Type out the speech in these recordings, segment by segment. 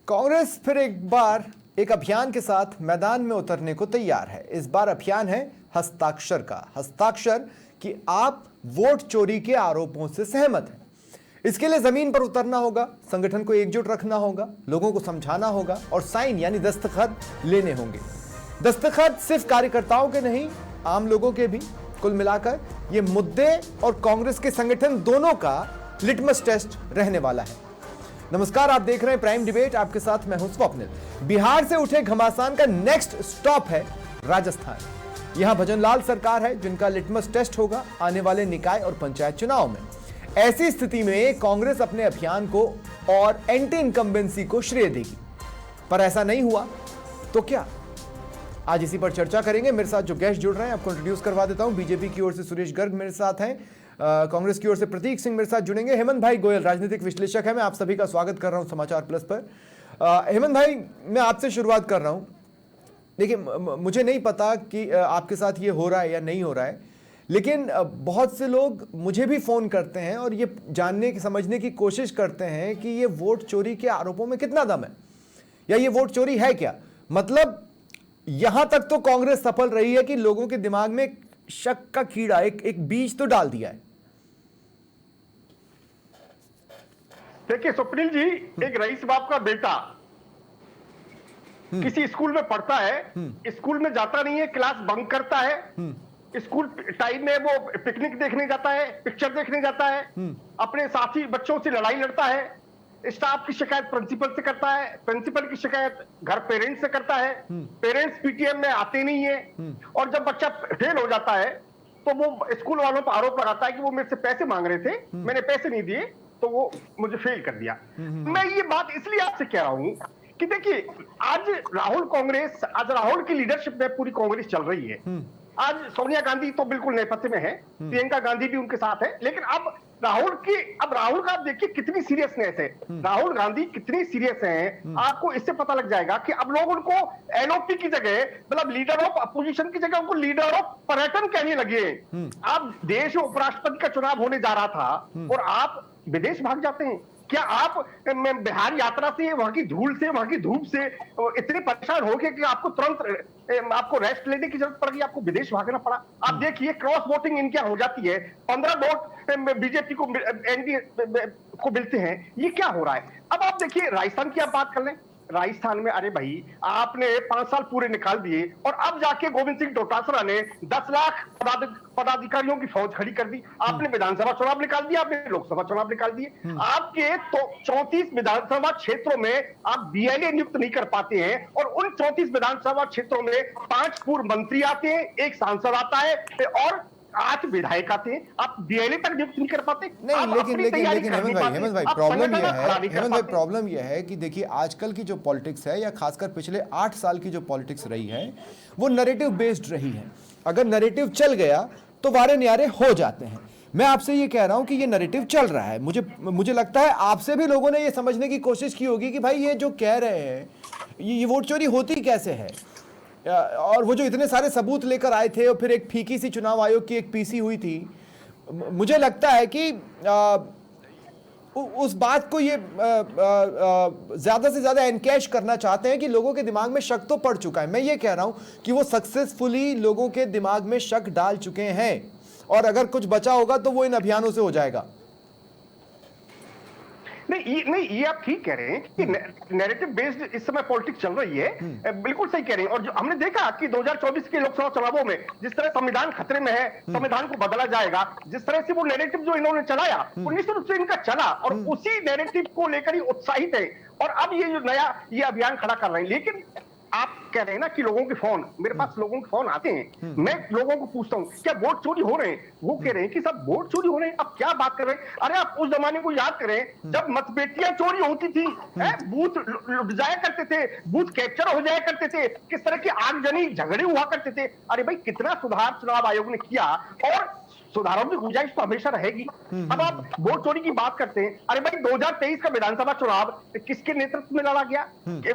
कांग्रेस फिर एक बार एक अभियान के साथ मैदान में उतरने को तैयार है। इस बार अभियान है हस्ताक्षर का। हस्ताक्षर कि आप वोट चोरी के आरोपों से सहमत हैं। इसके लिए जमीन पर उतरना होगा, संगठन को एकजुट रखना होगा, लोगों को समझाना होगा और साइन यानी दस्तखत लेने होंगे। दस्तखत सिर्फ कार्यकर्ताओं के नहीं, आम लोगों के भी। कुल मिलाकर ये मुद्दे और कांग्रेस के संगठन दोनों का लिटमस टेस्ट रहने वाला है। नमस्कार, आप देख रहे हैं प्राइम डिबेट। आपके साथ मैं हूं स्वप्निल। बिहार से उठे घमासान का नेक्स्ट स्टॉप है राजस्थान। यहां भजनलाल सरकार है जिनका लिटमस टेस्ट होगा आने वाले निकाय और पंचायत चुनाव में। ऐसी स्थिति में कांग्रेस अपने अभियान को और एंटी इनकम्बेंसी को श्रेय देगी, पर ऐसा नहीं हुआ तो क्या? आज इसी पर चर्चा करेंगे। मेरे साथ जो गेस्ट जुड़ रहे हैं आपको इंट्रोड्यूस करवा देता हूं। बीजेपी की ओर से सुरेश गर्ग मेरे साथ हैं, कांग्रेस की ओर से प्रतीक सिंह मेरे साथ जुड़ेंगे। हेमंत भाई गोयल राजनीतिक विश्लेषक है। मैं आप सभी का स्वागत कर रहा हूं समाचार प्लस पर। हेमंत भाई, मैं आपसे शुरुआत कर रहा हूं। देखिए, मुझे नहीं पता कि आपके साथ ये हो रहा है या नहीं हो रहा है, लेकिन बहुत से लोग मुझे भी फोन करते हैं और ये जानने की समझने की कोशिश करते हैं कि ये वोट चोरी के आरोपों में कितना दम है, या ये वोट चोरी है क्या। मतलब यहां तक तो कांग्रेस सफल रही है कि लोगों के दिमाग में शक का कीड़ा, एक बीज तो डाल दिया है। देखिए स्वप्निल जी, एक रईस बाप का बेटा किसी स्कूल में पढ़ता है, स्कूल में जाता नहीं है, क्लास बंक करता है, स्कूल टाइम में वो पिकनिक देखने जाता है, पिक्चर देखने जाता है, अपने साथी बच्चों से लड़ाई लड़ता है, स्टाफ की शिकायत प्रिंसिपल से करता है, प्रिंसिपल की शिकायत घर पेरेंट्स से करता है, पेरेंट्स पीटीएम में आते नहीं है, और जब बच्चा फेल हो जाता है तो वो स्कूल वालों पर आरोप लगाता है कि वो मेरे से पैसे मांग रहे थे, मैंने पैसे नहीं दिए तो वो मुझे फेल कर दिया। मैं ये बात इसलिए आपसे कह रहा हूं कि देखिए, आज राहुल की लीडरशिप में पूरी कांग्रेस चल रही है। आज सोनिया गांधी तो बिल्कुल नेपथ्य में है, प्रियंका गांधी भी उनके साथ है, लेकिन अब राहुल का आप देखिए कितनी सीरियसनेस है, राहुल गांधी कितनी सीरियस हैं, आपको इससे पता लग जाएगा कि अब लोग उनको एलओपी की जगह, मतलब लीडर ऑफ अपोजिशन की जगह उनको लीडर ऑफ पर्यटन कहने लगे। अब देश में उपराष्ट्रपति का चुनाव होने जा रहा था और आप विदेश भाग जाते हैं। क्या आप बिहार यात्रा से, वहां की धूल से, वहां की धूप से इतने परेशान हो गए कि आपको तुरंत आपको रेस्ट लेने की जरूरत पड़ गई, आपको विदेश भागना पड़ा? आप देखिए क्रॉस वोटिंग इनके हो जाती है, 15 वोट बीजेपी को एनडीए को मिलते हैं। ये क्या हो रहा है? अब आप देखिए राजस्थान की आप बात कर लें। राजस्थान में अरे भाई, आपने 5 साल पूरे निकाल दिए और अब जाके गोविंद सिंह डोटासरा ने 10 लाख पदाधिकारियों की फौज खड़ी कर दी। आपने विधानसभा चुनाव निकाल दिया, आपने लोकसभा चुनाव निकाल दिए। आपके तो 34 विधानसभा क्षेत्रों में आप बीएलए नियुक्त नहीं कर पाते हैं, और उन 34 विधानसभा क्षेत्रों में 5 पूर्व मंत्री आते हैं, एक सांसद आता है और 8 विधायक आते हैं। आप डीएलए तक नियुक्त नहीं कर पाते। नहीं, लेकिन हेमंत भाई प्रॉब्लम यह है कि देखिए, आजकल की जो पॉलिटिक्स है, या खासकर पिछले 8 साल की जो पॉलिटिक्स रही है, वो नैरेटिव बेस्ड रही है। अगर नैरेटिव चल गया तो वारे न्यारे हो जाते हैं। मैं आपसे ये कह रहा हूं कि ये नैरेटिव चल रहा है। मुझे लगता है आपसे भी लोगों ने ये समझने की कोशिश की होगी कि भाई ये जो कह रहे हैं, ये वोट चोरी होती कैसे है, और वो जो इतने सारे सबूत लेकर आए थे और फिर एक फीकी सी चुनाव आयोग की एक पीसी हुई थी। मुझे लगता है कि उस बात को ये ज्यादा से ज्यादा एनकैश करना चाहते हैं कि लोगों के दिमाग में शक तो पड़ चुका है। मैं ये कह रहा हूं कि वो सक्सेसफुली लोगों के दिमाग में शक डाल चुके हैं, और अगर कुछ बचा होगा तो वो इन अभियानों से हो जाएगा। नहीं, ये आप ठीक कह रहे हैं कि नैरेटिव बेस्ड इस समय पॉलिटिक्स चल रही है, बिल्कुल सही कह रहे हैं। और जो हमने देखा कि 2024 के लोकसभा चुनावों में जिस तरह संविधान खतरे में है, संविधान को बदला जाएगा, जिस तरह से वो नैरेटिव जो इन्होंने चलाया, निश्चित रूप से इनका चला, और उसी नैरेटिव को लेकर ही उत्साहित है, और अब ये जो नया ये अभियान खड़ा कर रहे हैं। लेकिन आप कह रहे हैं ना कि लोगों के फोन, मेरे पास लोगों के फोन आते हैं, मैं लोगों को पूछता हूं क्या वोट चोरी हो रहे हैं? वो कह रहे हैं कि सब वोट चोरी हो रहे हैं। अब क्या बात कर रहे हैं? अरे आप उस जमाने को याद करें जब मतपेटियां चोरी होती थी, बूथ लुट जाया करते थे, बूथ कैप्चर हो जाया करते थे, किस तरह की आगजनी झगड़े हुआ करते थे। अरे भाई, कितना सुधार चुनाव आयोग ने किया, और सुधारों की गुंजाइश तो हमेशा रहेगी। अब आप वोट चोरी की बात करते हैं। अरे भाई, 2023 का विधानसभा चुनाव किसके नेतृत्व में लड़ा गया?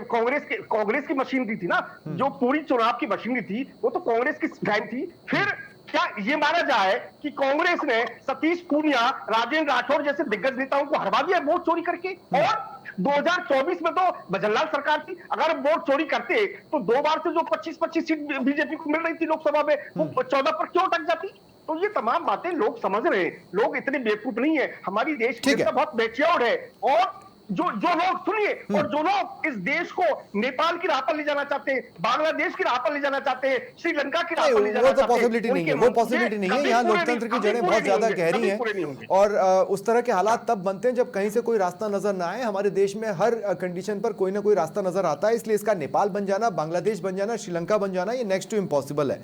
कांग्रेस की मशीनरी थी ना, जो पूरी चुनाव की मशीनरी थी वो तो कांग्रेस की वैन थी। फिर क्या ये माना जाए कि कांग्रेस ने सतीश पूनिया, राजेंद्र राठौर जैसे दिग्गज नेताओं को हरवा दिया वोट चोरी करके? और 2024 में तो भजनलाल सरकार थी, अगर वोट चोरी करते तो 2 बार से जो 25-25 सीट बीजेपी को मिल रही थी लोकसभा में, वो 14 पर क्यों अटक जाती? तो ये तमाम बातें लोग समझ रहे हैं, लोग इतने बेवकूफ नहीं है, हमारी देश की जनता बहुत मैच्योर्ड है। और जो लोग सुनिए, और जो लोग इस देश को नेपाल की राह पर ले जाना चाहते हैं, बांग्लादेश की राह पर ले जाना चाहते हैं, श्रीलंका की राह पर ले जाना वो तो चाहते हैं, पॉसिबिलिटी नहीं है, वो पॉसिबिलिटी नहीं है। यहाँ लोकतंत्र की जड़ें बहुत ज्यादा गहरी हैं और उस तरह के हालात तब बनते हैं जब कहीं से कोई रास्ता नजर ना आए। हमारे देश में हर कंडीशन पर कोई ना कोई रास्ता नजर आता है, इसलिए इसका नेपाल बन जाना, बांग्लादेश बन जाना, श्रीलंका बन जाना ये नेक्स्ट टू इम्पॉसिबल है।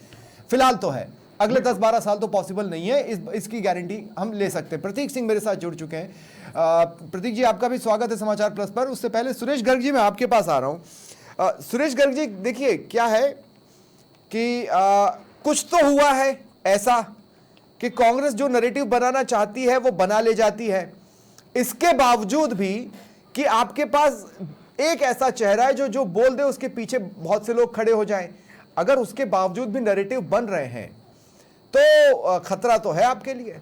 फिलहाल तो है, अगले 10-12 साल तो पॉसिबल नहीं है, इसकी गारंटी हम ले सकते हैं। प्रतीक सिंह मेरे साथ जुड़ चुके हैं। प्रतीक जी, आपका भी स्वागत है समाचार प्लस पर। उससे पहले सुरेश गर्ग जी, मैं आपके पास आ रहा हूं। सुरेश गर्ग जी, देखिए क्या है कि कुछ तो हुआ है ऐसा कि कांग्रेस जो नैरेटिव बनाना चाहती है वो बना ले जाती है, इसके बावजूद भी कि आपके पास एक ऐसा चेहरा है जो बोल दे उसके पीछे बहुत से लोग खड़े हो जाएं। अगर उसके बावजूद भी नैरेटिव बन रहे हैं तो खतरा तो है आपके लिए।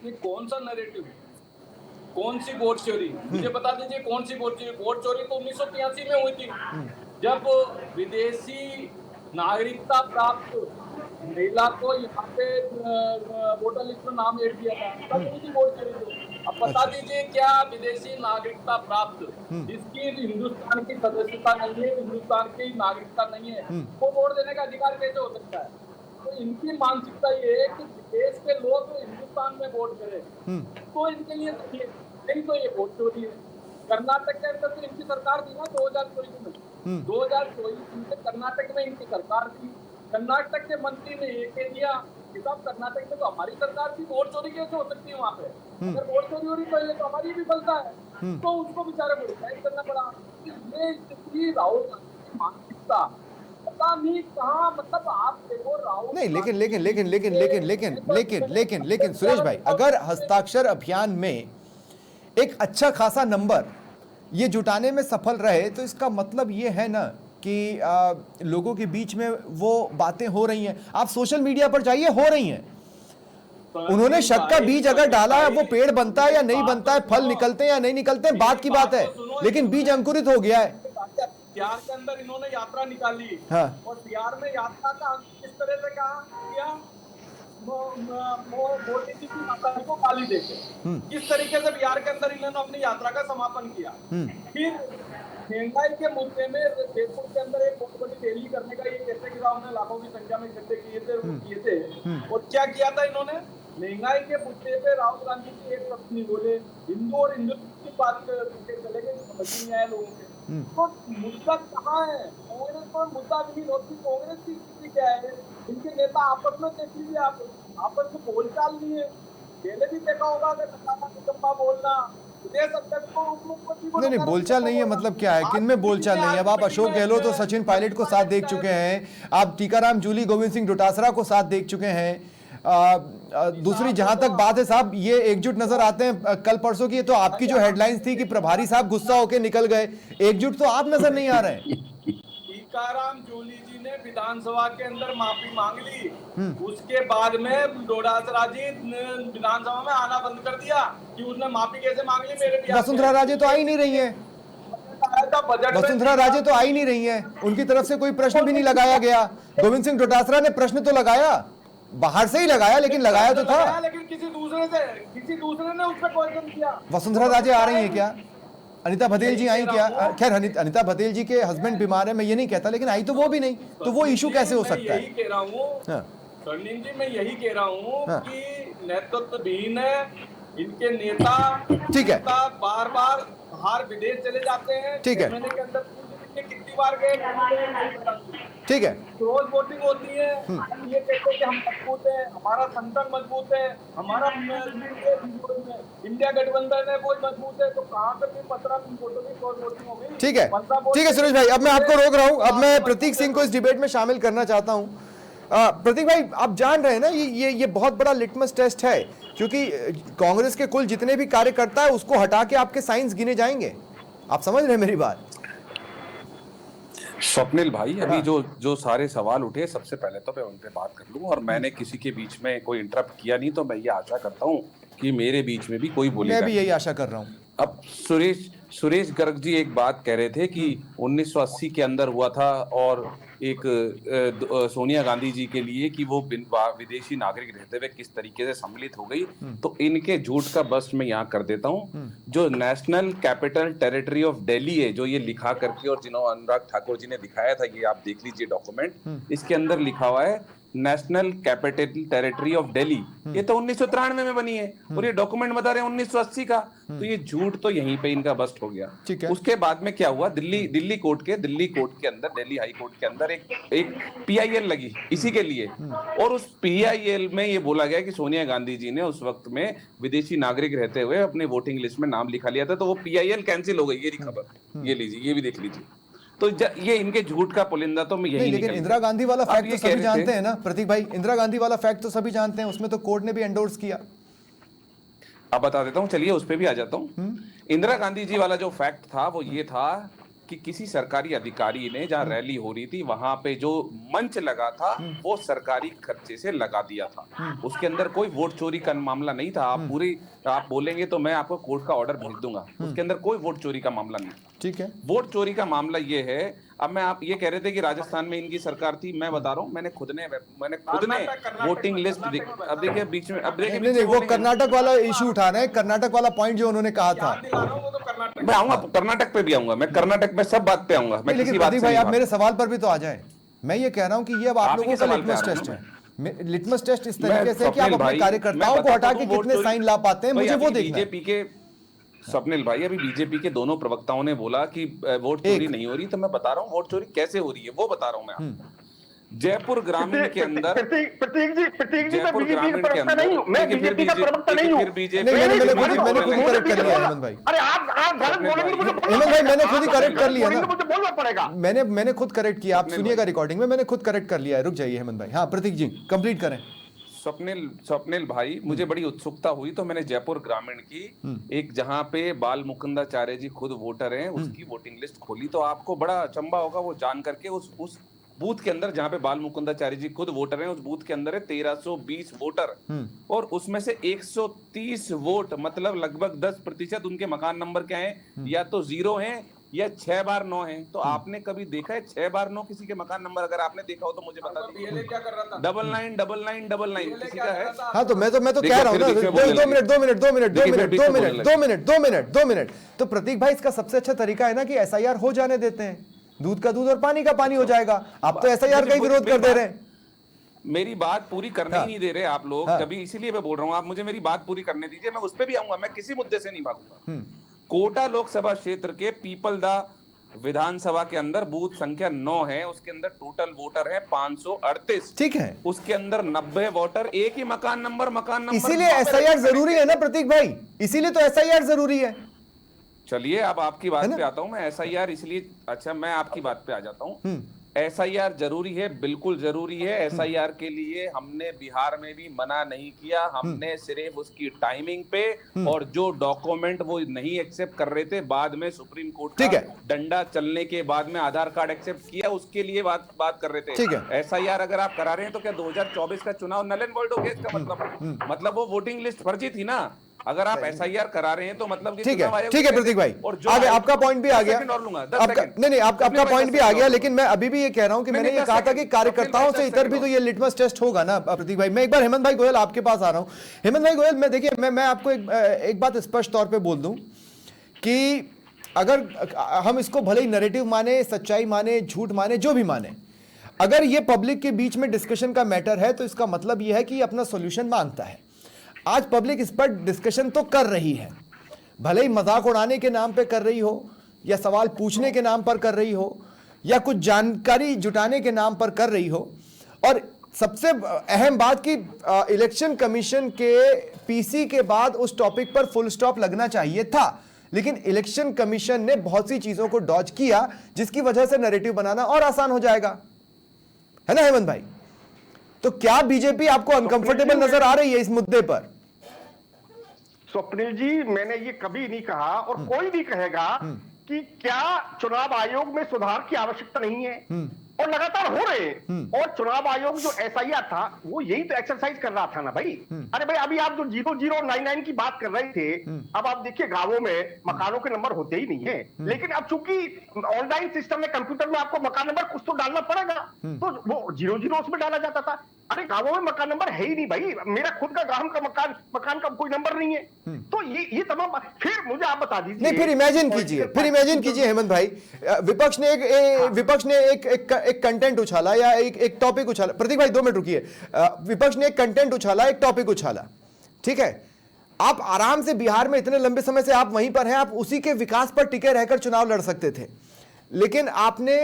ये कौन सा नैरेटिव, कौन सी वोट चोरी, मुझे बता दीजिए कौन सी वोट चोरी? वोट चोरी तो 1983 में हुई थी, जब विदेशी नागरिकता प्राप्त महिला को यहाँ पे वोटर लिस्ट में नाम ऐड किया था, तब हुई थी वोट चोरी थी। अब बता दीजिए क्या विदेशी नागरिकता प्राप्त जिसकी हिंदुस्तान की सदस्यता नहीं है, हिंदुस्तान की नागरिकता नहीं है, वो वोट देने का अधिकार कैसे हो सकता है? तो इनकी मानसिकता ये है कि देश के लोग हिंदुस्तान में वोट करें, तो इनके लिए नहीं, तो ये वोट चोरी है। कर्नाटक के अंदर तो इनकी सरकार थी ना 2024 में, 2024 में कर्नाटक में इनकी सरकार थी। कर्नाटक के मंत्री ने ये कह दिया कि साहब कर्नाटक में तो हमारी सरकार थी, वोट चोरी कैसे हो सकती है वहाँ पे? अगर वोट चोरी हो रही तो ये तो हमारी भी गलता है, तो उसको बेचारे को डिसाइड करना पड़ा। ये इतनी राहुल गांधी की मानसिकता पता नहीं कहाँ, मतलब आप देखो राहुल नहीं, लेकिन सुरेश भाई, अगर हस्ताक्षर अभियान में एक अच्छा खासा नंबर ये जुटाने में सफल रहे तो इसका मतलब ये है ना कि लोगों के बीच में वो बातें हो रही हैं। आप सोशल मीडिया पर जाइए, हो रही हैं। उन्होंने शक का बीज अगर डाला है, वो पेड़ बनता है या नहीं बनता है, फल निकलते हैं या नहीं निकलते हैं, बात की बात है, लेकिन बीज अंकुरित हो गया है। बिहार के अंदर इन्होंने यात्रा निकाली, हाँ। और बिहार में यात्रा का किस तरह से कहा किया, मोदी जी की माता को गाली देके किस तरीके से बिहार के अंदर इन्होंने अपनी यात्रा का समापन किया। फिर महंगाई के मुद्दे में जयपुर के अंदर एक बहुत बड़ी रैली करने का ये कहते कि उन्होंने लाखों की संख्या में इकट्ठे किए थे। और क्या किया था इन्होंने? महंगाई के मुद्दे पे राहुल गांधी की एक शब्द नहीं बोले, हिंदू और हिंदुत्व की बात चले गए, समझ नहीं आया लोगों के। तो मुद्दा कहाँ है? कांग्रेस पर मुद्दा नहीं होती, कांग्रेस की स्थिति क्या है? इनके नेता आपस में देख लीजिए, आप आपस में बोलचाल नहीं है। पहले भी देखा होगा अगर निकम्मा बोलना, नहीं, बोलचाल नहीं है मतलब क्या है, किन में बोलचाल नहीं है? अब आप अशोक गहलोत और सचिन पायलट को साथ देख चुके हैं, आप टीकाराम जूली, गोविंद सिंह डोटासरा को साथ देख चुके हैं। दूसरी जहां तक बात है साहब, ये एकजुट नजर आते हैं कल परसों की। तो आपकी जो हेडलाइंस थी कि प्रभारी साहब गुस्सा होकर निकल गए, एकजुट तो आप नजर नहीं आ रहे हैं। टीकाराम जूली जी ने विधानसभा के अंदर माफी मांग ली, उसके बाद में डोटासरा जी ने विधानसभा में आना बंद कर दिया कि उसने माफी कैसे मांग ली। मेरे वसुंधरा राजे तो आई नहीं रही है, वसुंधरा राजे तो आई नहीं रही है, उनकी तरफ से कोई प्रश्न भी नहीं लगाया गया। गोविंद सिंह डोटासरा ने प्रश्न तो लगाया, बाहर से ही लगाया, लेकिन लगाया तो था, लेकिन किसी दूसरे ने उस पर क्वेश्चन किया। वसुंधरा राजे आ रही है क्या? अनिता भदेल जी आई क्या? खैर अनिता भदेल जी के हस्बैंड बीमार है, मैं ये नहीं कहता, लेकिन आई तो वो भी नहीं, तो वो इशू कैसे हो सकता है? यही कह रहा हूँ स्वर्णिम जी, मैं यही कह रहा हूँ कि नेतृत्वहीन है इनके नेता। ठीक है, बार बार बाहर विदेश चले जाते हैं, ठीक है, महीने के अंदर कितनी बार गए, ठीक है, रोज वोटिंग होती है। ये कहते हैं कि हम मजबूत है, हमारा संगठन मजबूत है, हमारा इंडिया गठबंधन है वो मजबूत है, तो कहाँ पे भी 15 वोटों की रोज वोटिंग हो गई। ठीक है सुरेश भाई, अब मैं आपको रोक रहा हूँ, अब मैं प्रतीक सिंह को इस डिबेट में शामिल करना चाहता हूँ। प्रतीक भाई, आप जान रहे हैं ना, ये बहुत बड़ा लिटमस टेस्ट है, क्योंकि कांग्रेस के कुल जितने भी कार्यकर्ता है उसको हटा के आपके साइंस गिने जाएंगे। आप समझ रहे हैं मेरी बात? स्वप्निल भाई, अभी जो सारे सवाल उठे, सबसे पहले तो मैं उन पे बात कर लूं, और मैंने किसी के बीच में कोई इंटरप्ट किया नहीं, तो मैं ये आशा करता हूं कि मेरे बीच में भी कोई बोलेगा। मैं भी यही आशा कर रहा हूं। अब सुरेश गर्ग जी एक बात कह रहे थे कि 1980 के अंदर हुआ था और एक सोनिया गांधी जी के लिए कि वो विदेशी नागरिक रहते हुए किस तरीके से सम्मिलित हो गई। तो इनके झूठ का बस्ट मैं यहाँ कर देता हूँ। जो national capital territory of Delhi है, जो ये लिखा करके, और जिन्होंने अनुराग ठाकुर जी ने दिखाया था, ये आप देख लीजिए डॉक्यूमेंट, इसके अंदर लिखा हुआ है national capital territory of Delhi. ये तो 1993 में बनी है और ये डॉक्यूमेंट बता रहे हैं 1980 का। तो ये झूठ तो यहीं पे इनका बस्ट हो गया। ठीक है। उसके बाद में क्या हुआ, दिल्ली कोर्ट के अंदर, दिल्ली हाई कोर्ट के अंदर एक PIL लगी इसी के लिए, और उस PIL में ये बोला गया कि सोनिया गांधी जी ने उस वक्त में विदेशी नागरिक रहते हुए अपने वोटिंग लिस्ट में नाम लिखा लिया था, तो वो PIL कैंसिल हो गई। ये खबर, ये लीजिए, ये भी देख लीजिए। तो ये इनके झूठ का पुलिंदा तो मैं यही लेकिन इंदिरा गांधी वाला फैक्ट तो सभी जानते हैं ना प्रतीक भाई, इंदिरा गांधी वाला फैक्ट तो सभी जानते हैं, उसमें तो कोर्ट ने भी एंडोर्स किया। अब बता देता हूं, चलिए उस पे भी आ जाता हूं। इंदिरा गांधी जी वाला जो फैक्ट था वो ये था कि किसी सरकारी अधिकारी ने, जहां रैली हो रही थी, वहां पे जो मंच लगा था वो सरकारी खर्चे से लगा दिया था। उसके अंदर कोई वोट चोरी का मामला नहीं था। आप बोलेंगे तो मैं आपको कोर्ट का ऑर्डर भेज दूंगा, उसके अंदर कोई वोट चोरी का मामला नहीं। ठीक है। वोट चोरी का मामला ये है, अब आप ये कह रहे थे कि राजस्थान में इनकी सरकार थी, मैं बता रहा हूँ, मैंने खुद ने वोटिंग लिस्ट, अब देखिए बीच में, अब देखिए वो कर्नाटक वाला इशू उठा रहे हैं, कर्नाटक वाला पॉइंट जो उन्होंने कहा था। मैं आऊंगा कर्नाटक पे भी आऊंगा, मैं कर्नाटक में सब बात पे आऊंगा। मैं लेकिन प्रदीप भाई, आप मेरे सवाल पर भी तो आ जाए। मैं ये कह रहा हूँ कि ये अब आप लोगों का लिटमस टेस्ट है। लिटमस टेस्ट इस तरीके से कि आप अपने कार्यकर्ताओं को हटा के कितने साइन ला पाते हैं, मुझे वो देखना है। बीजेपी के स्वप्निल भाई, अभी बीजेपी के दोनों प्रवक्ताओं ने बोला कि वोट चोरी नहीं हो रही, तो मैं बता रहा हूँ वोट चोरी कैसे हो रही है, वो बता रहा हूँ मैं आपको। जयपुर ग्रामीण के अंदर, प्रतीक जी मैं बीजेपी का प्रवक्ता नहीं हूं, मैं बीजेपी का प्रवक्ता नहीं हूं। मैंने खुद ही करेक्ट कर लिया हेमंत भाई। अरे आप गलत बोलेंगे तो हेमंत भाई, मैंने खुद ही करेक्ट कर लिया ना, मुझे बोलना पड़ेगा। मैंने खुद करेक्ट किया, आप सुनिएगा रिकॉर्डिंग में, मैंने खुद करेक्ट कर लिया है। रुक जाइए हेमंत भाई। हाँ प्रतीक जी कंप्लीट करें। स्वप्निल भाई, मुझे बड़ी उत्सुकता हुई तो मैंने जयपुर ग्रामीण की एक, जहां पे बाल मुकुंदाचार्य जी खुद वोटर हैं, उसकी वोटिंग लिस्ट खोली। तो आपको बड़ा अचंभा होगा वो जान करके, उस बूथ के अंदर जहां पे बाल मुकुंदाचार्य जी खुद वोटर हैं, उस बूथ के अंदर है 1320 वोटर, और उसमें से 130 वोट, मतलब लगभग 10% उनके मकान नंबर क्या है, या तो 0 है या 6 बार 9 है। तो आपने कभी देखा है 6 बार 9 किसी के मकान नंबर? अगर आपने देखा हो तो मुझे बता दीजिए। क्या कर रहा था? 999999 किसी का है? हाँ तो मैं तो कह रहा हूँ ना, 2 मिनट। तो प्रतीक भाई, इसका सबसे अच्छा तरीका है ना कि SIR हो जाने देते हैं, दूध का दूध और पानी का पानी हो जाएगा। आप तो SIR का ही विरोध कर दे रहे हैं। मेरी बात पूरी करने ही नहीं दे रहे आप लोग कभी, इसीलिए मैं बोल रहा हूँ, आप मुझे मेरी बात पूरी करने दीजिए, मैं उस पर भी आऊंगा, मैं किसी मुद्दे से नहीं भागूंगा। कोटा लोकसभा क्षेत्र के पीपलदा विधानसभा के अंदर बूथ संख्या 9 है, उसके अंदर टोटल वोटर है 538। ठीक है। उसके अंदर 90 वोटर एक ही मकान नंबर इसीलिए SIR जरूरी है ना प्रतीक भाई, इसीलिए तो SIR जरूरी है। चलिए अब आपकी बात पे आता हूं मैं। SIR इसलिए, अच्छा मैं आपकी बात पे आ जाता हूं। SIR जरूरी है, बिल्कुल जरूरी है। SIR के लिए हमने बिहार में भी मना नहीं किया, हमने सिर्फ उसकी टाइमिंग पे, और जो डॉक्यूमेंट वो नहीं एक्सेप्ट कर रहे थे, बाद में सुप्रीम कोर्ट का डंडा चलने के बाद में आधार कार्ड एक्सेप्ट किया, उसके लिए बात कर रहे थे। SIR अगर आप करा रहे हैं तो क्या 2024 का चुनाव नल एंड वॉइड हो गया? इसका मतलब वो वोटिंग लिस्ट फर्जी थी ना। अगर आप SIR करा रहे हैं तो मतलब ठीक है प्रतीक भाई, आगे आपका पॉइंट भी आ गया। नहीं आपका पॉइंट भी आ गया, लेकिन मैं अभी भी ये कह रहा हूं कि मैंने ये कहा था कि कार्यकर्ताओं से इतर भी तो ये लिटमस टेस्ट होगा ना प्रतीक भाई। मैं एक बार हेमंत भाई गोयल आपके पास आ रहा हूं। हेमंत भाई गोयल, मैं देखिए मैं आपको एक बात स्पष्ट तौर पर बोल दूं कि अगर हम इसको भले ही नैरेटिव माने, सच्चाई माने, झूठ माने, जो भी माने, अगर ये पब्लिक के बीच में डिस्कशन का मैटर है तो इसका मतलब यह है कि अपना सोल्यूशन मांगता है। आज पब्लिक इस पर डिस्कशन तो कर रही है, भले ही मजाक उड़ाने के नाम पे कर रही हो, या सवाल पूछने के नाम पर कर रही हो, या कुछ जानकारी जुटाने के नाम पर कर रही हो। और सबसे अहम बात कि इलेक्शन कमीशन के PC के बाद उस टॉपिक पर फुल स्टॉप लगना चाहिए था, लेकिन इलेक्शन कमीशन ने बहुत सी चीजों को डॉज किया, जिसकी वजह से नैरेटिव बनाना और आसान हो जाएगा, है ना हेमंत भाई? तो क्या बीजेपी आपको अनकंफर्टेबल नजर आ रही है इस मुद्दे पर? स्वप्निल जी, मैंने ये कभी नहीं कहा, और कोई भी कहेगा कि क्या चुनाव आयोग में सुधार की आवश्यकता नहीं है, और लगातार हो रहे हैं। और चुनाव आयोग जो एसआईआर था वो यही तो एक्सरसाइज कर रहा था ना भाई। अरे भाई अभी आप जो 0099 की बात कर रहे थे, अब आप देखिए गांवों में मकानों के नंबर होते ही नहीं है, लेकिन अब चूंकि ऑनलाइन सिस्टम में कंप्यूटर में आपको मकान नंबर कुछ तो डालना पड़ेगा, तो वो 00 उसमें डाला जाता था। अरे गांवों में मकान नंबर है ही नहीं भाई, मेरा खुद का गांव का मकान का कोई नंबर नहीं है। तो ये तमाम फिर मुझे आप बता दीजिए। नहीं, फिर इमेजिन कीजिए हेमंत भाई, विपक्ष ने एक कंटेंट उछाला या एक टॉपिक उछाला। प्रतीक भाई 2 मिनट रुकिए। विपक्ष ने एक कंटेंट उछाला, एक टॉपिक उछाला, ठीक है। आप आराम से बिहार में इतने लंबे समय से आप वहीं पर हैं, आप उसी के विकास पर टिके रहकर चुनाव लड़ सकते थे, लेकिन आपने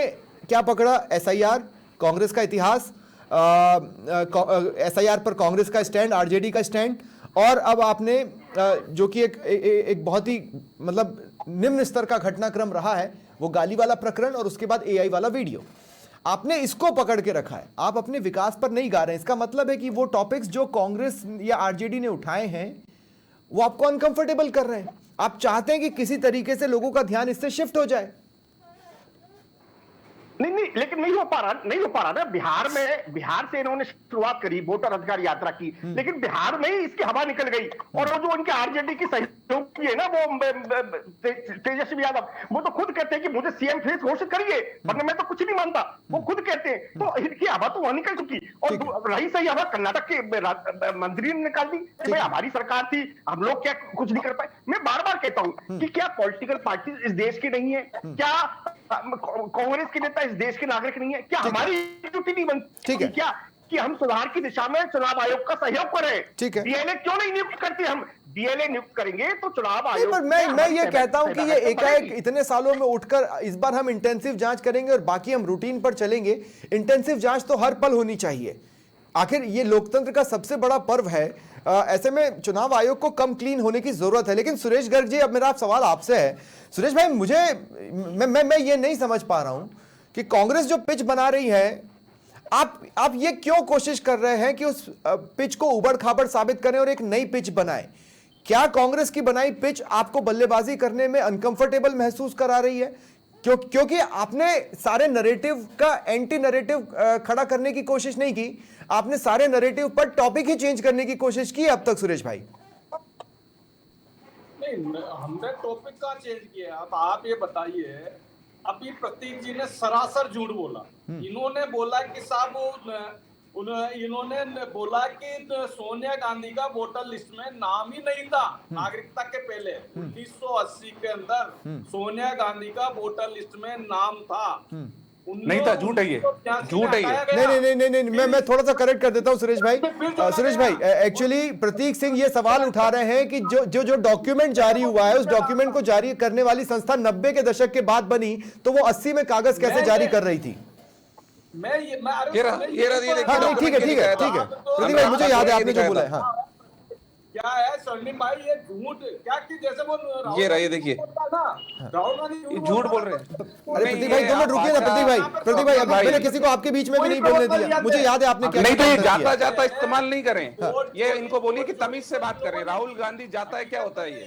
क्या पकड़ा? एसआईआर, कांग्रेस का इतिहास, एसआईआर पर कांग्रेस का स्टैंड, आरजेडी का स्टैंड, और अब आपने जो कि एक बहुत ही मतलब निम्न स्तर का घटनाक्रम रहा है, वो गाली वाला प्रकरण और उसके बाद एआई वाला वीडियो, आपने इसको पकड़ के रखा है। आप अपने विकास पर नहीं गा रहे हैं। इसका मतलब है कि वो टॉपिक्स जो कांग्रेस या आरजेडी ने उठाए हैं वो आपको अनकंफर्टेबल कर रहे हैं। आप चाहते हैं कि किसी तरीके से लोगों का ध्यान इससे शिफ्ट हो जाए। नहीं, लेकिन नहीं हो पा रहा ना। बिहार से इन्होंने शुरुआत करी वोटर अधिकार यात्रा की, लेकिन बिहार में ही इसकी हवा निकल गई। और वो जो उनके आरजेडी की सहयोगी है ना, वो तेजस्वी यादव, वो तो खुद कहते हैं कि मुझे सीएम फेस घोषित करिए, वरना मैं तो कुछ नहीं मानता। वो खुद कहते हैं, तो इनकी हवा तो वहां निकल चुकी। और रही सही हवा कर्नाटक के मंत्री ने निकाल दी कि भाई हमारी सरकार थी, हम लोग क्या कुछ नहीं कर पाए। मैं बार बार कहता हूं कि क्या पॉलिटिकल पार्टी इस देश की नहीं है? क्या कांग्रेस के नेता इस देश के नागरिक नहीं है? क्या हमारी ड्यूटी नहीं बनती क्या कि हम सुधार की दिशा में चुनाव आयोग का सहयोग करें? ठीक है, डीएलए क्यों नहीं नियुक्त करते? हम डीएलए नियुक्त करेंगे तो चुनाव आयोग। पर मैं ये कहता हूं कि ये एकाएक इतने सालों में उठकर इस बार हम इंटेंसिव जांच करेंगे और बाकी हम रूटीन पर चलेंगे। इंटेंसिव जांच तो हर पल होनी चाहिए, आखिर ये लोकतंत्र का सबसे बड़ा पर्व है। ऐसे में चुनाव आयोग को कम क्लीन होने की जरूरत है। लेकिन सुरेश गर्ग जी, अब मेरा सवाल आपसे है। सुरेश भाई, मैं ये नहीं समझ पा रहा हूं कि कांग्रेस जो पिच बना रही है, आप ये क्यों कोशिश कर रहे हैं कि उस पिच को उबड़ खाबड़ साबित करें और एक नई पिच बनाएं? क्या कांग्रेस की बनाई पिच आपको बल्लेबाजी करने में अनकंफर्टेबल महसूस करा रही है? क्योंकि आपने सारे नैरेटिव का एंटी नैरेटिव खड़ा करने की कोशिश नहीं की, आपने सारे नैरेटिव पर टॉपिक ही चेंज करने की कोशिश की अब तक। सुरेश भाई, नहीं, हमने टॉपिक का चेंज किया। अब आप ये बताइए, अभी प्रतीक जी ने सरासर झूठ बोला। इन्होंने बोला कि साहब इन्होंने बोला कि सोनिया गांधी का वोटर लिस्ट में नाम ही नहीं था नागरिकता के पहले। 1980 के अंदर सोनिया गांधी का वोटर लिस्ट में नाम था, नहीं था। झूठ है ये, झूठ है ये। नहीं, मैं थोड़ा सा करेक्ट कर देता हूं सुरेश भाई। सुरेश भाई, एक्चुअली प्रतीक सिंह ये सवाल उठा रहे हैं कि जो डॉक्यूमेंट जारी हुआ है, उस डॉक्यूमेंट को जारी करने वाली संस्था 90 के दशक के बाद बनी, तो वो 80 में कागज कैसे जारी कर रही थी? ठीक है प्रतीक भाई, मुझे याद है आपने जो बोला है। हाँ, क्या है स्वर्णिम भाई, ये झूठ क्या कि जैसे वो ये रही, देखिए राहुल गांधी झूठ बोल रहे हैं। अरे प्रतीक भाई 2 मिनट रुकिए ना। प्रतीक भाई मैंने किसी को आपके बीच में भी नहीं बोलने दिया। मुझे याद है आपने क्या नहीं, तो ये जाता इस्तेमाल नहीं करें। ये इनको बोलिए कि तमीज से बात करें। राहुल गांधी जाता है, क्या होता है ये,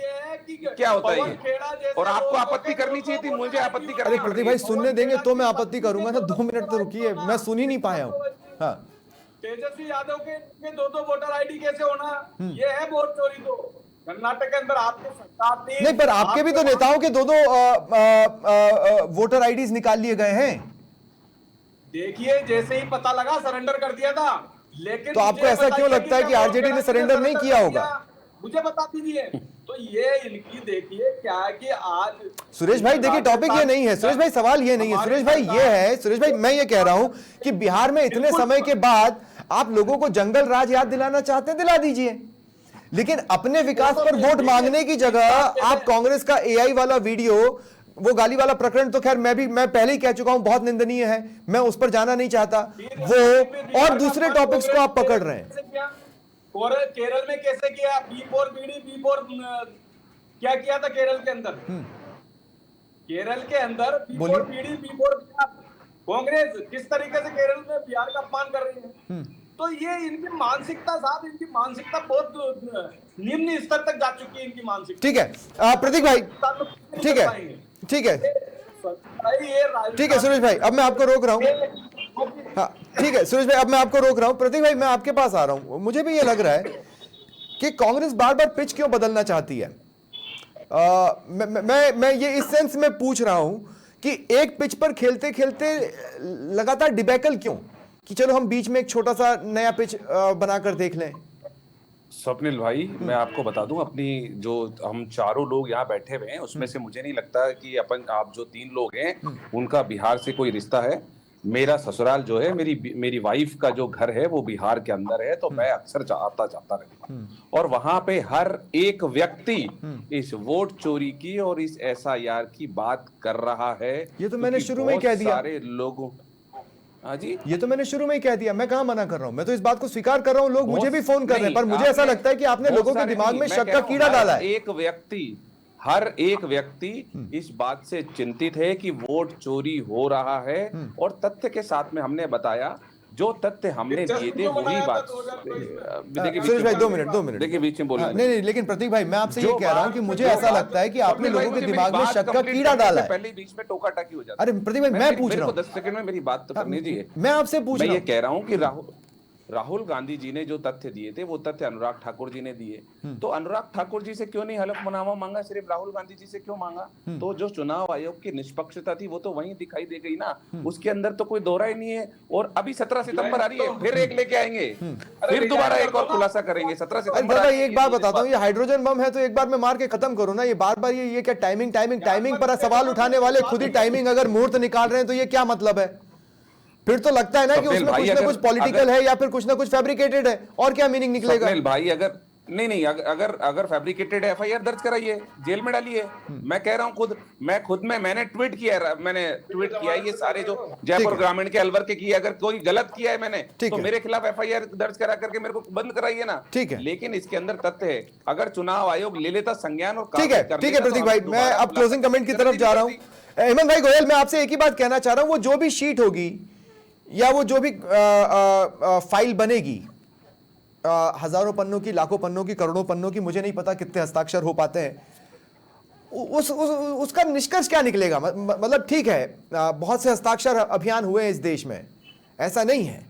क्या होता है ये? और आपको आपत्ति करनी चाहिए थी, मुझे आपत्ति करनी। अरे प्रतीक भाई, सुनने देंगे तो मैं आपत्ति करूंगा ना। 2 मिनट तो रुकिए, मैं सुन ही नहीं पाया हूँ। हाँ, तेजस्वी यादव के 2 वोटर आईडी कैसे होना? ये है वोट चोरी। तो कर्नाटक के अंदर आपने सरकार दी नहीं, पर आपके भी तो नेताओं के 2 वोटर आईडीज निकाल लिए गए हैं। देखिए, जैसे ही पता लगा सरेंडर कर दिया था। लेकिन तो आपको ऐसा क्यों लगता है कि आरजेडी ने सरेंडर नहीं किया होगा? मुझे बता दीजिए। तो ये इनकी देखिए क्या है कि आज सुरेश भाई देखिए, टॉपिक ये नहीं है। सुरेश भाई, सवाल ये नहीं है। सुरेश भाई, ये है, सुरेश भाई मैं ये कह रहा हूं कि बिहार में इतने समय के बाद आप लोगों को जंगल राज याद दिलाना चाहते हैं, दिला दीजिए। लेकिन अपने विकास पर वोट मांगने की जगह आप कांग्रेस का एआई वाला वीडियो, वो गाली वाला प्रकरण, तो खैर मैं पहले ही कह चुका हूं बहुत निंदनीय है, मैं उस पर जाना नहीं चाहता। वो और दूसरे टॉपिक्स को आप पकड़ रहे हैं। और केरल में कैसे किया? B4 बीडी B4 क्या किया था केरल के अंदर? केरल के अंदर B4 बीडी B4 कांग्रेस किस तरीके से केरल में बिहार का अपमान कर रही है। तो ये इनकी मानसिकता साहब, इनकी मानसिकता बहुत निम्न स्तर तक जा चुकी है, इनकी मानसिकता। ठीक है प्रतीक भाई, ठीक है सुरेश भाई, अब मैं आपको रोक रहा हूं। ठीक है सुरेश भाई, अब मैं आपको रोक रहा हूं। प्रतीक भाई, मैं आपके पास आ रहा हूं। मुझे भी ये लग रहा है कि कांग्रेस बार बार पिच क्यों बदलना चाहती है। मैं ये इस सेंस में पूछ रहा हूं कि एक पिच पर खेलते खेलते लगातार डिबैकल क्यों, कि चलो हम बीच में एक छोटा सा नया पिच बनाकर देख लें। स्वप्निल भाई, मैं आपको बता दूं, अपनी जो हम चारों लोग यहाँ बैठे हुए हैं उसमें से मुझे नहीं लगता कि आप जो 3 लोग हैं उनका बिहार से कोई रिश्ता है। मेरा ससुराल जो है, मेरी वाइफ का जो घर है वो बिहार के अंदर है, तो मैं अक्सर आता जाता रहता हूँ। और वहां पे हर एक व्यक्ति इस वोट चोरी की और इस SIR की बात कर रहा है। ये तो मैंने शुरू में ही कह दिया। सारे लोगों, हाँ जी, ये तो मैंने शुरू में ही कह दिया। मैं कहां मना कर रहा हूं, मैं तो इस बात को स्वीकार कर रहा हूं। लोग मुझे भी फोन कर रहे हैं, पर मुझे ऐसा लगता है कि आपने लोगों के दिमाग में शक का कीड़ा डाला है। हर एक व्यक्ति इस बात से चिंतित है कि वोट चोरी हो रहा है, और तथ्य के साथ में हमने बताया, जो तथ्य हमने दिए थे वही बात। सुरेश भाई 2 मिनट देखिए, बीच में बोलना नहीं, लेकिन प्रतीक भाई, मैं आपसे ये कह रहा हूं कि मुझे ऐसा लगता है कि आपने लोगों के दिमाग में शक का कीड़ा डाला है। पहले बीच में टोका टाकी हो जाता है। अरे प्रतीक भाई, मैं पूछ रहा हूं, 10 सेकंड में मेरी बात तो करनी चाहिए। मैं आपसे पूछ मैं रहा ये हूं, कह रहा हूं कि राहुल गांधी जी ने जो तथ्य दिए थे वो तथ्य अनुराग ठाकुर जी ने दिए। तो अनुराग ठाकुर जी से क्यों नहीं हलफनामा मांगा, सिर्फ राहुल गांधी जी से क्यों मांगा? तो जो चुनाव आयोग की निष्पक्षता थी वो तो वहीं दिखाई दे गई ना, उसके अंदर तो कोई दोहरा ही नहीं है। और अभी 17 सितंबर आ रही है, फिर एक लेके आएंगे, फिर दोबारा एक और खुलासा करेंगे। 17 सितंबर। दादा एक बात बताता हूँ, ये हाइड्रोजन बम है तो एक बार में मार के खत्म करो ना। ये बार ये क्या टाइमिंग पर सवाल उठाने वाले खुद ही टाइमिंग अगर मुहूर्त निकाल रहे हैं तो ये क्या मतलब है? फिर तो लगता है ना कि उसमें कुछ ना कुछ पॉलिटिकल है या फिर कुछ ना कुछ फैब्रिकेटेड है। और क्या मीनिंग निकलेगा? स्वप्निल भाई, अगर नहीं, अगर फैब्रिकेटेड FIR दर्ज कराइए, जेल में डालिए। मैं कह रहा हूँ मैंने ट्वीट किया है ये सारे जो जयपुर ग्रामीण के अलवर के किए, अगर कोई गलत किया है मैंने तो मेरे खिलाफ FIR दर्ज करा करके मेरे को बंद कराइए ना। ठीक है, लेकिन इसके अंदर तथ्य है, अगर चुनाव आयोग ले लेता संज्ञान और ठीक है प्रतीक भाई, मैं अब क्लोजिंग कमेंट की तरफ जा रहा हूँ। हेमंत भाई गोयल, मैं आपसे एक ही बात कहना चाह रहा हूँ, वो जो भी शीट होगी या वो जो भी फाइल बनेगी, हजारों पन्नों की, लाखों पन्नों की, करोड़ों पन्नों की, मुझे नहीं पता कितने हस्ताक्षर हो पाते हैं, उसका निष्कर्ष क्या निकलेगा? मतलब ठीक है, बहुत से हस्ताक्षर अभियान हुए हैं इस देश में, ऐसा नहीं है,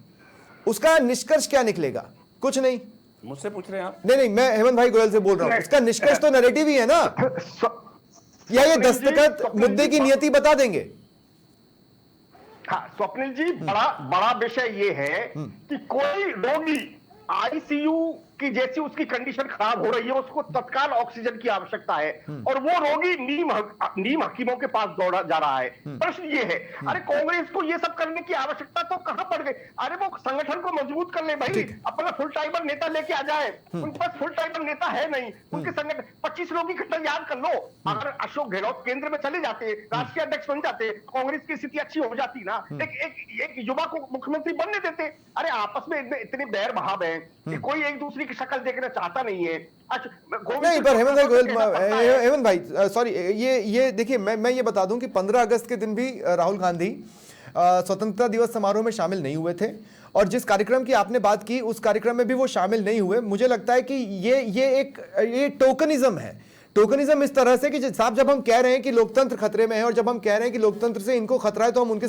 उसका निष्कर्ष क्या निकलेगा? कुछ नहीं। मुझसे पूछ रहे हैं आप? नहीं, मैं हेमंत भाई गोयल से बोल रहा हूं, उसका निष्कर्ष तो नैरेटिव ही है ना, या ये दस्तखत मुद्दे की नियति बता देंगे? हाँ स्वप्निल जी, बड़ा विषय ये है कि कोई रोगी ICU की जैसी उसकी कंडीशन खराब हो रही है, उसको तत्काल ऑक्सीजन की आवश्यकता है, और वो रोगी नीम हकीमों के पास दौड़ा जा रहा है। प्रश्न ये है, अरे कांग्रेस को ये सब करने की आवश्यकता तो कहां पड़ गई? अरे वो संगठन को मजबूत कर ले भाई, अपना फुल टाइमर नेता लेके आ जाए। उनके पास फुल टाइमर नेता है नहीं, उनके संगठन 25 लोग इकट्ठा याद कर लो। अगर अशोक गहलोत केंद्र में चले जाते, राष्ट्रीय अध्यक्ष बन जाते, कांग्रेस की स्थिति अच्छी हो जाती ना। एक युवा को मुख्यमंत्री बनने देते। अरे आपस में इतने बैर भाव है कि कोई एक दूसरे की शक्ल देखना चाहता नहीं है। नहीं, पर हेमंत भाई गोयल, हेमंत भाई सॉरी, ये देखिए, मैं ये बता दूं कि 15 अगस्त के दिन भी राहुल गांधी स्वतंत्रता दिवस समारोह में शामिल नहीं हुए थे, और जिस कार्यक्रम की आपने बात की उस कार्यक्रम में भी वो शामिल नहीं हुए। मुझे लगता है कि ये टोकनिज्म है। टोकनिज्म इस तरह से कि साहब, जब हम कह रहे हैं कि लोकतंत्र खतरे में है और जब हम कह रहे हैं कि लोकतंत्र से इनको खतरा है, तो हम उनके साथ